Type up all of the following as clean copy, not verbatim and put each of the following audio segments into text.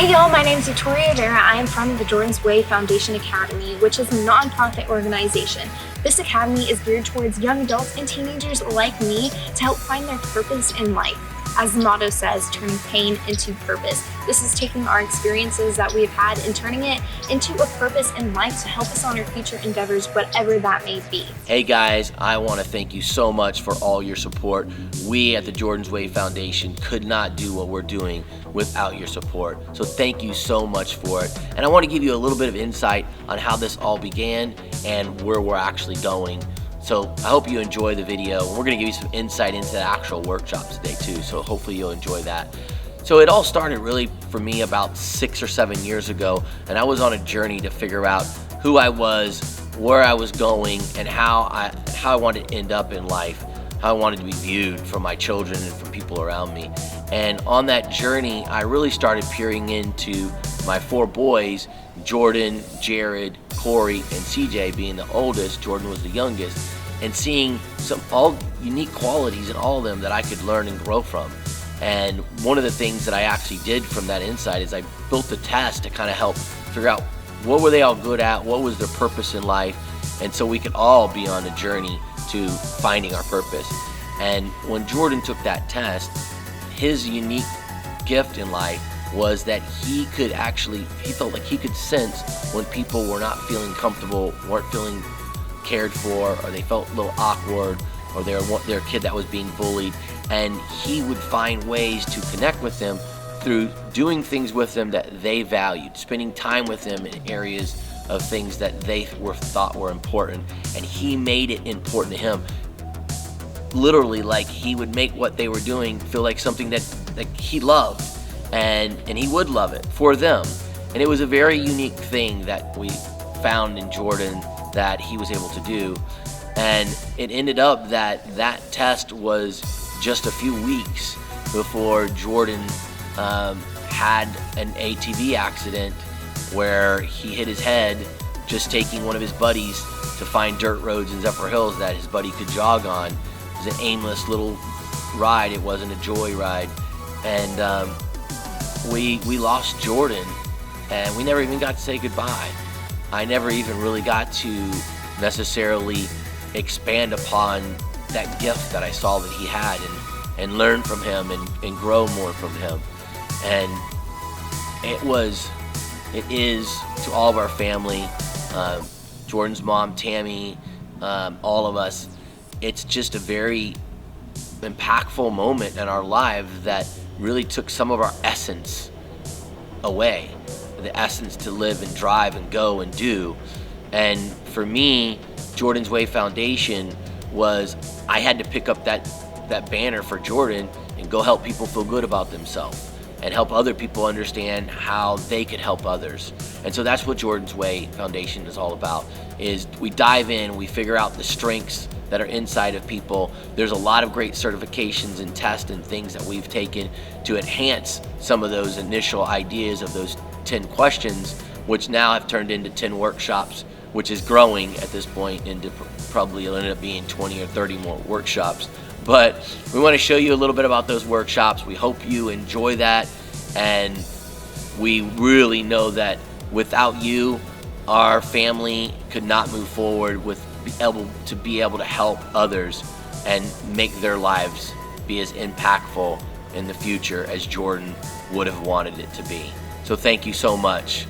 Hey y'all, my name is Victoria Vera. I am from the JWF Foundation Academy, which is a non-profit organization. This academy is geared towards young adults and teenagers like me to help find their purpose in life. As the motto says, turning pain into purpose. This is taking our experiences that we've had and turning it into a purpose in life to help us on our future endeavors, whatever that may be. Hey guys, I want to thank you so much for all your support. We at the JWF Foundation could not do what we're doing without your support. So thank you so much for it. And I want to give you a little bit of insight on how this all began and where we're actually going. So I hope you enjoy the video. We're going to give you some insight into the actual workshop today too, so hopefully you'll enjoy that. So it all started really for me about 6 or 7 years ago, and I was on a journey to figure out who I was, where I was going, and how I wanted to end up in life, how I wanted to be viewed from my children and from people around me. And on that journey, I really started peering into my 4 boys, Jordan, Jared, Corey, and CJ being the oldest. Jordan was the youngest, and seeing some all unique qualities in all of them that I could learn and grow from. And one of the things that I actually did from that insight is I built a test to kind of help figure out what were they all good at, what was their purpose in life, and so we could all be on a journey to finding our purpose. And when Jordan took that test, his unique gift in life was that he felt like he could sense when people were not feeling comfortable, weren't feeling cared for, or they felt a little awkward, or they're a kid that was being bullied, and he would find ways to connect with them through doing things with them that they valued, spending time with them in areas of things that they thought were important, and he made it important to him. Literally, like, he would make what they were doing feel like something that he loved, and he would love it for them. And it was a very unique thing that we found in Jordan that he was able to do. And it ended up that test was just a few weeks before Jordan had an ATV accident where he hit his head just taking one of his buddies to find dirt roads in Zephyr Hills that his buddy could jog on. It was an aimless little ride. It wasn't a joy ride. And we lost Jordan, and we never even got to say goodbye. I never even really got to necessarily expand upon that gift that I saw that he had and learn from him and grow more from him. And it is to all of our family, Jordan's mom, Tammy, all of us, it's just a very impactful moment in our lives that really took some of our essence away, the essence to live and drive and go and do. And for me, Jordan's Way Foundation was, I had to pick up that banner for Jordan and go help people feel good about themselves and help other people understand how they could help others. And so that's what Jordan's Way Foundation is all about, is we dive in, we figure out the strengths that are inside of people. There's a lot of great certifications and tests and things that we've taken to enhance some of those initial ideas of those 10 questions, which now have turned into 10 workshops, which is growing at this point into probably it'll end up being 20 or 30 more workshops. But we want to show you a little bit about those workshops. We hope you enjoy that, and we really know that without you, our family could not move forward with be able to help others and make their lives be as impactful in the future as Jordan would have wanted it to be. So thank you so much.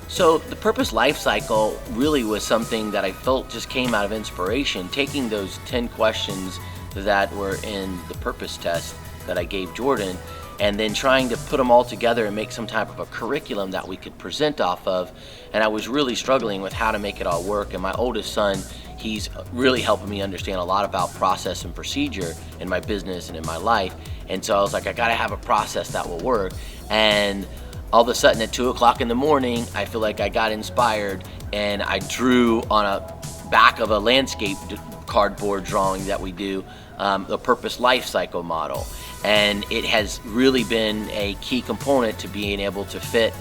So the Purpose Life Cycle really was something that I felt just came out of inspiration, taking those 10 questions that were in the purpose test that I gave Jordan, and then trying to put them all together and make some type of a curriculum that we could present off of. And I was really struggling with how to make it all work. And my oldest son, he's really helping me understand a lot about process and procedure in my business and in my life. And so I was like, I gotta have a process that will work. And all of a sudden at 2 o'clock in the morning, I feel like I got inspired, and I drew on a back of a landscape cardboard drawing that we do, the Purpose Life Cycle model. And it has really been a key component to being able to fit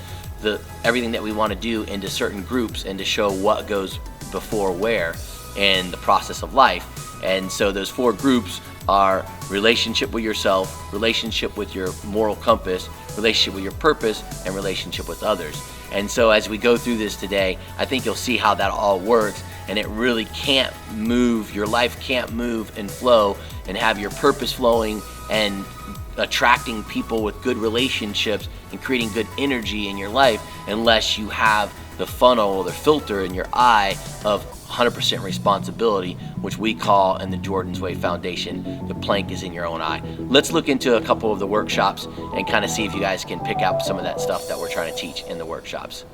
everything that we want to do into certain groups and to show what goes before where in the process of life. And so those 4 groups are relationship with yourself, relationship with your moral compass, relationship with your purpose, and relationship with others. And so as we go through this today, I think you'll see how that all works, and it really can't move, your life can't move and flow and have your purpose flowing and attracting people with good relationships and creating good energy in your life unless you have the funnel or the filter in your eye of 100% responsibility, which we call in the Jordan's Way Foundation, the plank is in your own eye. Let's look into a couple of the workshops and kind of see if you guys can pick out some of that stuff that we're trying to teach in the workshops.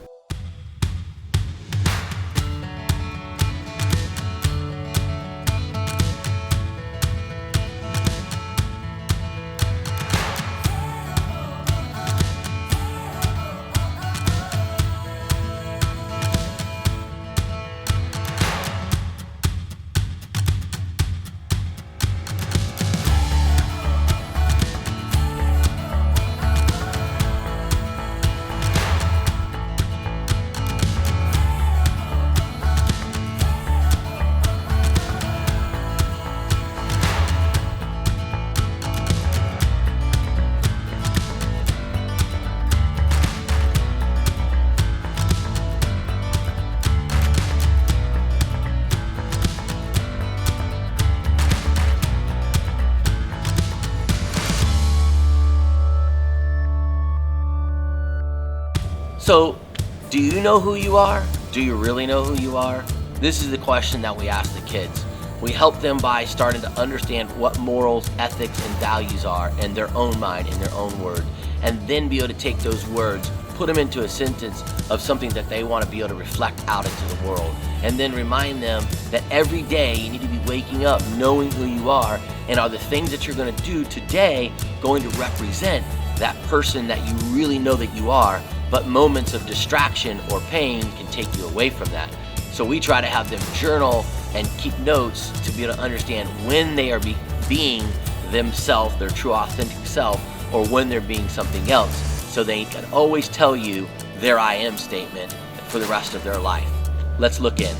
So, do you know who you are? Do you really know who you are? This is the question that we ask the kids. We help them by starting to understand what morals, ethics, and values are in their own mind, in their own words, and then be able to take those words, put them into a sentence of something that they want to be able to reflect out into the world, and then remind them that every day you need to be waking up knowing who you are, and are the things that you're going to do today going to represent that person that you really know that you are, but moments of distraction or pain can take you away from that. So we try to have them journal and keep notes to be able to understand when they are being themselves, their true authentic self, or when they're being something else, so they can always tell you their I am statement for the rest of their life. Let's look in.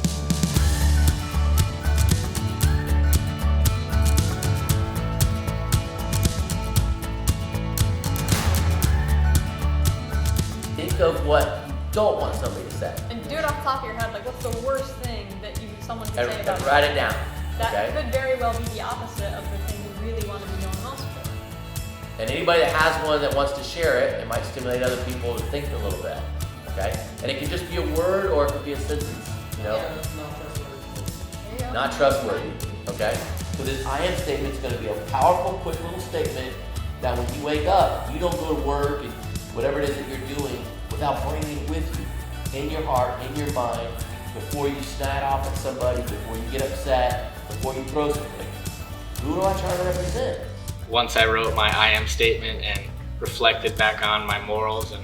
Think of what you don't want somebody to say. And do it off the top of your head, like what's the worst thing that someone could say about And write it down. That okay? could very well be the opposite of the thing you really want to be known most for. And anybody that has one that wants to share it, it might stimulate other people to think a little bit. Okay? And it can just be a word or it could be a sentence. You know? Yeah, it's not trustworthy. Not trustworthy. Okay? So this I am statement is going to be a powerful, quick little statement that when you wake up, you don't go to work and whatever it is that you're doing without bringing it with you in your heart, in your mind, before you snap off at somebody, before you get upset, before you throw something. Who do I try to represent? Once I wrote my I am statement and reflected back on my morals and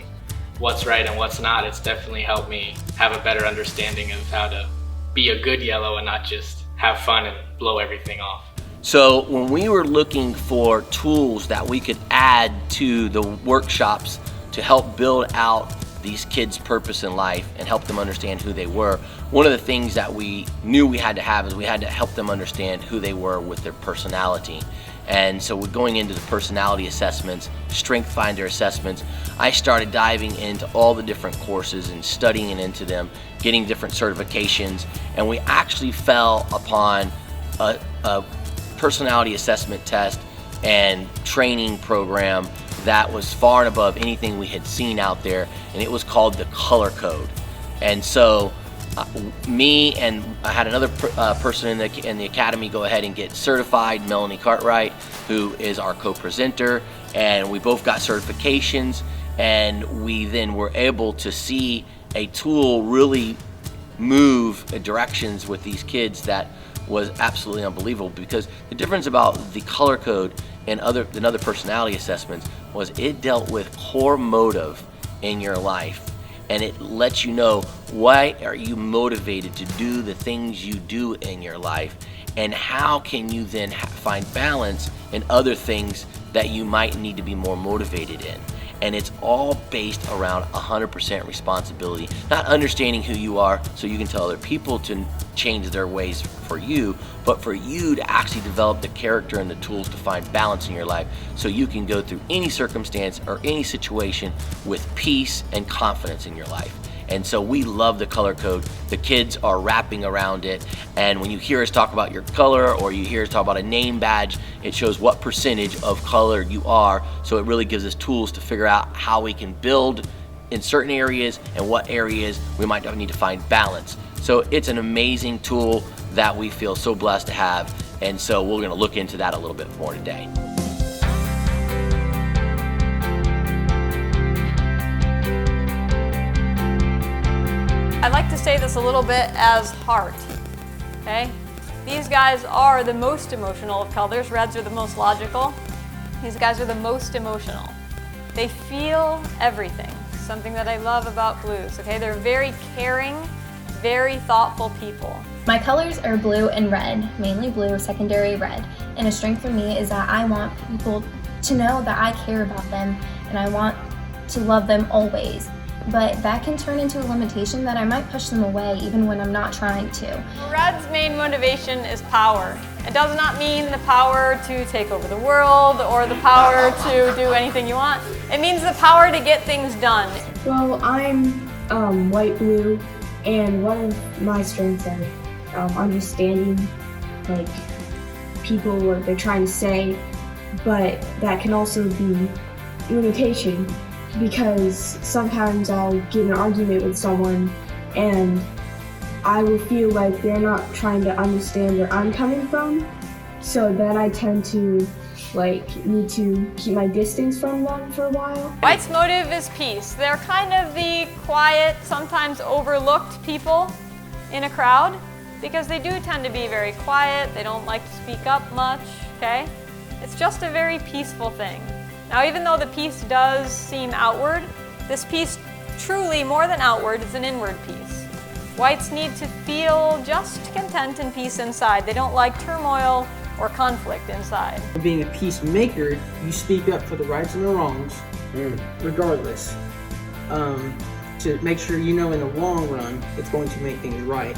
what's right and what's not, it's definitely helped me have a better understanding of how to be a good yellow and not just have fun and blow everything off. So when we were looking for tools that we could add to the workshops to help build out these kids' purpose in life and help them understand who they were, one of the things that we knew we had to have is we had to help them understand who they were with their personality. And so we're going into the personality assessments, strength finder assessments. I started diving into all the different courses and studying into them, getting different certifications, and we actually fell upon a personality assessment test and training program that was far and above anything we had seen out there, and it was called the Color Code. And so me and I had another person in the academy go ahead and get certified, Melanie Cartwright, who is our co-presenter, and we both got certifications, and we then were able to see a tool really move directions with these kids that was absolutely unbelievable, because the difference about the Color Code and other personality assessments was it dealt with core motive in your life, and it lets you know why are you motivated to do the things you do in your life, and how can you then find balance in other things that you might need to be more motivated in. and it's all based around 100% responsibility, not understanding who you are so you can tell other people to change their ways for you, but for you to actually develop the character and the tools to find balance in your life so you can go through any circumstance or any situation with peace and confidence in your life. And so we love the color code. The kids are wrapping around it, and when you hear us talk about your color or you hear us talk about a name badge, it shows what percentage of color you are, so it really gives us tools to figure out how we can build in certain areas and what areas we might need to find balance. So it's an amazing tool that we feel so blessed to have, and so we're going to look into that a little bit more today. I like to say this a little bit as heart, okay? These guys are the most emotional of colors. Reds are the most logical. These guys are the most emotional. They feel everything, something that I love about blues, okay? They're very caring, very thoughtful people. My colors are blue and red, mainly blue, secondary red. And a strength for me is that I want people to know that I care about them and I want to love them always. But that can turn into a limitation that I might push them away even when I'm not trying to. Red's main motivation is power. It does not mean the power to take over the world or the power to do anything you want. It means the power to get things done. Well, I'm white blue, and one of my strengths are understanding like people what they're trying to say, but that can also be limitation because sometimes I'll get in an argument with someone and I will feel like they're not trying to understand where I'm coming from, so then I tend to need to keep my distance from them for a while. White's motive is peace. They're kind of the quiet, sometimes overlooked people in a crowd because they do tend to be very quiet. They don't like to speak up much, okay? It's just a very peaceful thing. Now, even though the peace does seem outward, this peace truly, more than outward, is an inward peace. Whites need to feel just content and peace inside. They don't like turmoil or conflict inside. Being a peacemaker, you speak up for the rights and the wrongs, regardless, to make sure you know in the long run it's going to make things right,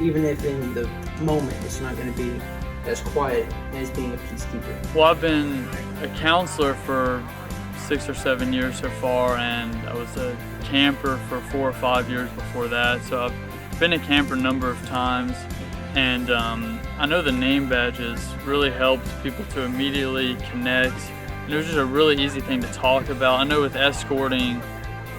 even if in the moment it's not going to be as quiet as being a peacekeeper. Well, I've been a counselor for 6 or 7 years so far, and I was a camper for 4 or 5 years before that, so I've been a camper a number of times. And I know the name badges really helped people to immediately connect. And it was just a really easy thing to talk about. I know with escorting,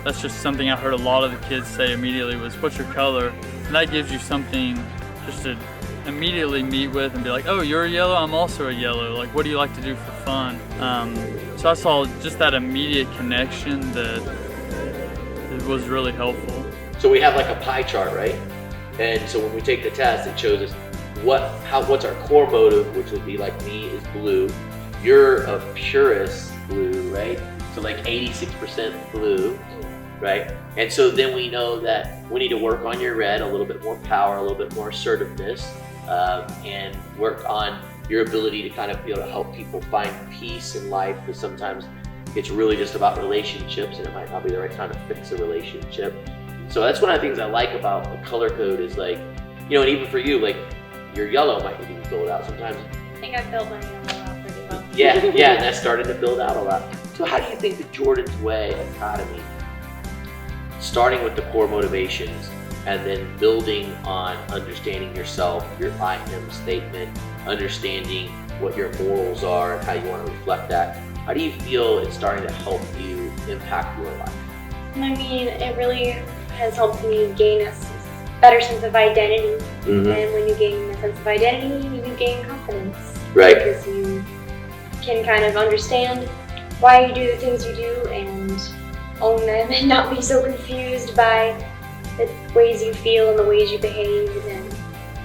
that's just something I heard a lot of the kids say immediately was, what's your color? And that gives you something just to immediately meet with and be like, oh, you're a yellow, I'm also a yellow. Like, what do you like to do for fun? So I saw just that immediate connection that it was really helpful. So we have like a pie chart, right? And so when we take the test, it shows us what's our core motive, which would be like me is blue. You're a purist blue, right? So like 86% blue, right? And so then we know that we need to work on your red, a little bit more power, a little bit more assertiveness, and work on your ability to kind of be able to help people find peace in life, because sometimes it's really just about relationships and it might not be the right time to fix a relationship. So that's one of the things I like about the color code is like, you know, and even for you, like your yellow might need to be filled out sometimes. I think I filled my yellow out pretty well. Yeah, and that's starting to build out a lot. So how do you think the Jordan's Way Academy, starting with the core motivations and then building on understanding yourself, your I am statement, understanding what your morals are and how you want to reflect that, how do you feel it's starting to help you impact your life? I mean, it really has helped me gain a better sense of identity. And when you gain a sense of identity, you gain confidence. Right. Because you can kind of understand why you do the things you do and own them and not be so confused by the ways you feel and the ways you behave. And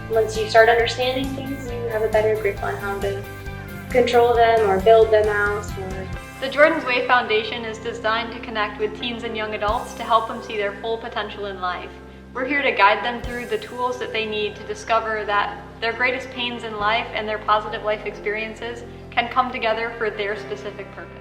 once you start understanding things, you have a better grip on how to control them or build them out. The Jordan's Way Foundation is designed to connect with teens and young adults to help them see their full potential in life. We're here to guide them through the tools that they need to discover that their greatest pains in life and their positive life experiences can come together for their specific purpose.